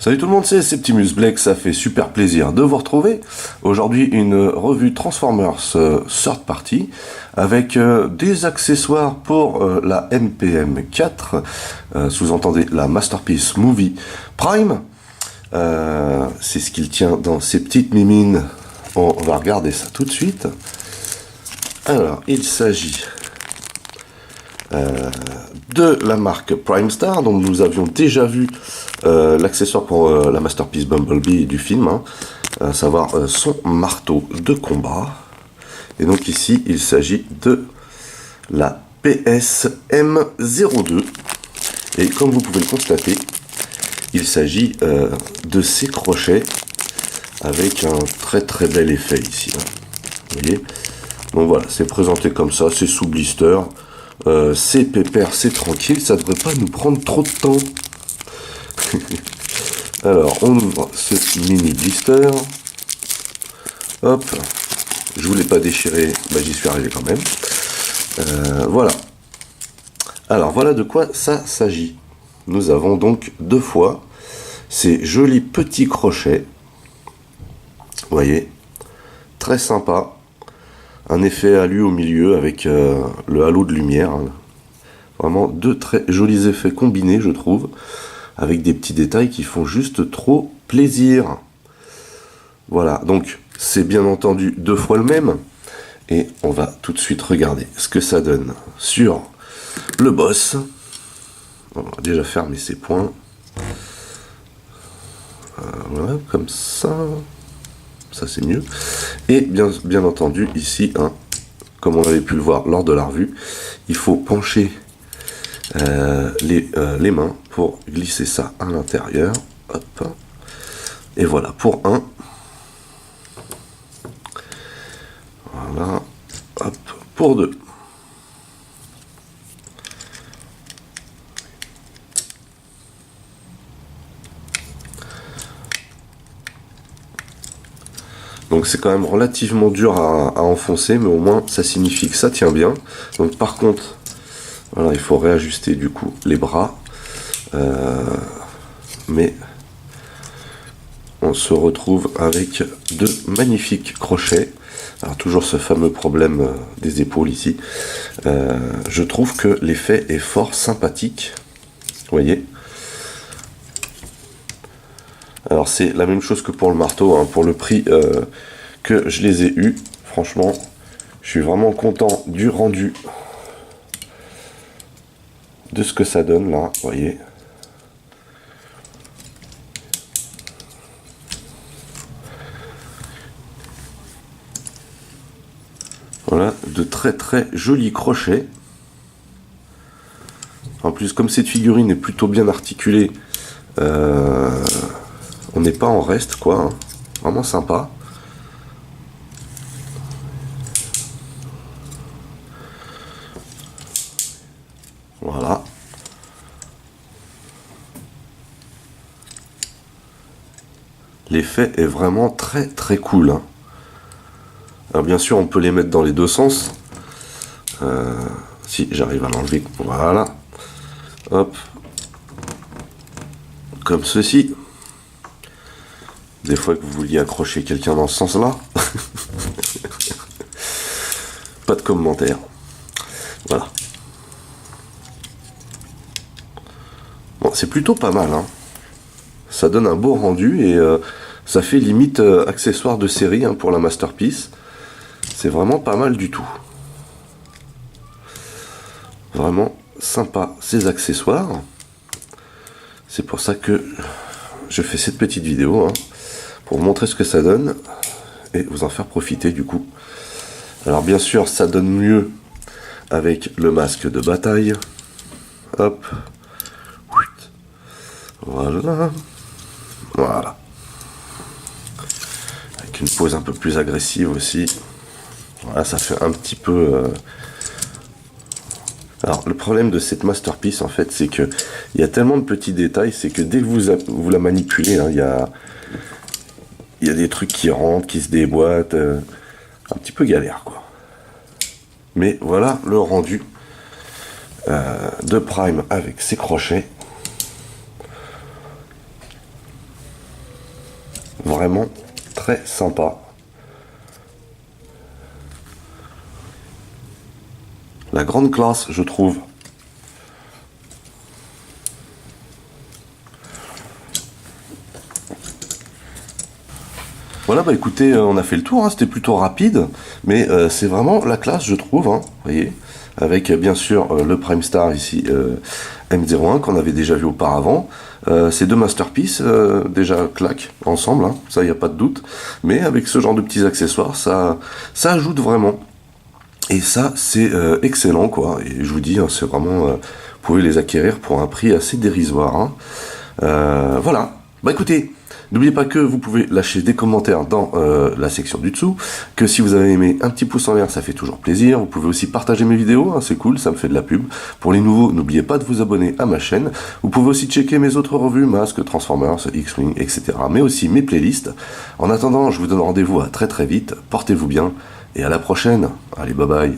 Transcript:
Salut tout le monde, c'est Septimus Black, ça fait super plaisir de vous retrouver. Aujourd'hui, une revue Transformers third party avec des accessoires pour la MPM 4, sous-entendez la Masterpiece Movie Prime. C'est ce qu'il tient dans ses petites mimines. On va regarder ça tout de suite. Alors, il s'agit de la marque Prime Star, dont nous avions déjà vu l'accessoire pour la Masterpiece Bumblebee du film, à savoir son marteau de combat. Et donc ici, il s'agit de la PSM02. Et comme vous pouvez le constater, il s'agit de ces crochets avec un très très bel effet ici. Vous voyez ? Donc voilà, c'est présenté comme ça, c'est sous blister. C'est pépère, c'est tranquille, ça devrait pas nous prendre trop de temps. Alors, on ouvre ce mini blister. Hop, je voulais pas déchirer, bah, j'y suis arrivé quand même. Voilà. Alors, voilà de quoi ça s'agit. Nous avons donc deux fois ces jolis petits crochets. Vous voyez, très sympa. Un effet alu au milieu avec le halo de lumière. Vraiment deux très jolis effets combinés, je trouve, avec des petits détails qui font juste trop plaisir. Voilà, donc c'est bien entendu deux fois le même. Et on va tout de suite regarder ce que ça donne sur le boss. On va déjà fermer ses points. Voilà, comme ça. Ça c'est mieux. Et bien entendu, ici, comme on avait pu le voir lors de la revue, il faut pencher les mains pour glisser ça à l'intérieur. Hop. Et voilà, pour un. Voilà. Hop. Pour deux. Donc c'est quand même relativement dur à enfoncer, mais au moins ça signifie que ça tient bien. Donc par contre, voilà, il faut réajuster du coup les bras. Mais on se retrouve avec deux magnifiques crochets. Alors toujours ce fameux problème des épaules ici. Je trouve que l'effet est fort sympathique. Vous voyez ? Alors c'est la même chose que pour le marteau, pour le prix que je les ai eus. Franchement, je suis vraiment content du rendu de ce que ça donne là, vous voyez. Voilà, de très très jolis crochets. En plus, comme cette figurine est plutôt bien articulée, on n'est pas en reste, quoi. Vraiment sympa. Voilà. L'effet est vraiment très très cool. Alors bien sûr, on peut les mettre dans les deux sens. Si j'arrive à l'enlever, voilà. Hop. Comme ceci. Des fois que vous vouliez accrocher quelqu'un dans ce sens-là. Pas de commentaire. Voilà. Bon, c'est plutôt pas mal. Ça donne un beau rendu et ça fait limite accessoire de série pour la Masterpiece. C'est vraiment pas mal du tout. Vraiment sympa ces accessoires. C'est pour ça que je fais cette petite vidéo. Pour vous montrer ce que ça donne et vous en faire profiter du coup. Alors bien sûr ça donne mieux avec le masque de bataille. Hop. Voilà. Voilà. Avec une pose un peu plus agressive aussi. Voilà, ça fait un petit peu... Alors le problème de cette Masterpiece en fait c'est que il y a tellement de petits détails, c'est que dès que vous la manipulez, il y a des trucs qui rentrent, qui se déboîtent, un petit peu galère quoi. Mais voilà le rendu de Prime avec ses crochets. vraiment très sympa. La grande classe, je trouve. Voilà, bah écoutez, on a fait le tour, hein, c'était plutôt rapide, mais c'est vraiment la classe, je trouve, hein, vous voyez, avec bien sûr le Prime Star ici, M01, qu'on avait déjà vu auparavant. Ces deux masterpieces, déjà claquent ensemble, hein, ça, il n'y a pas de doute, mais avec ce genre de petits accessoires, ça ajoute vraiment. Et ça, c'est excellent, quoi, et je vous dis, hein, c'est vraiment, vous pouvez les acquérir pour un prix assez dérisoire, hein. Voilà, bah écoutez, n'oubliez pas que vous pouvez lâcher des commentaires dans la section du dessous, que si vous avez aimé, un petit pouce en l'air, ça fait toujours plaisir. Vous pouvez aussi partager mes vidéos, hein, c'est cool, ça me fait de la pub. Pour les nouveaux, n'oubliez pas de vous abonner à ma chaîne. Vous pouvez aussi checker mes autres revues, Masques, Transformers, X-Wing, etc. Mais aussi mes playlists. En attendant, je vous donne rendez-vous à très très vite, portez-vous bien, et à la prochaine. Allez, bye bye.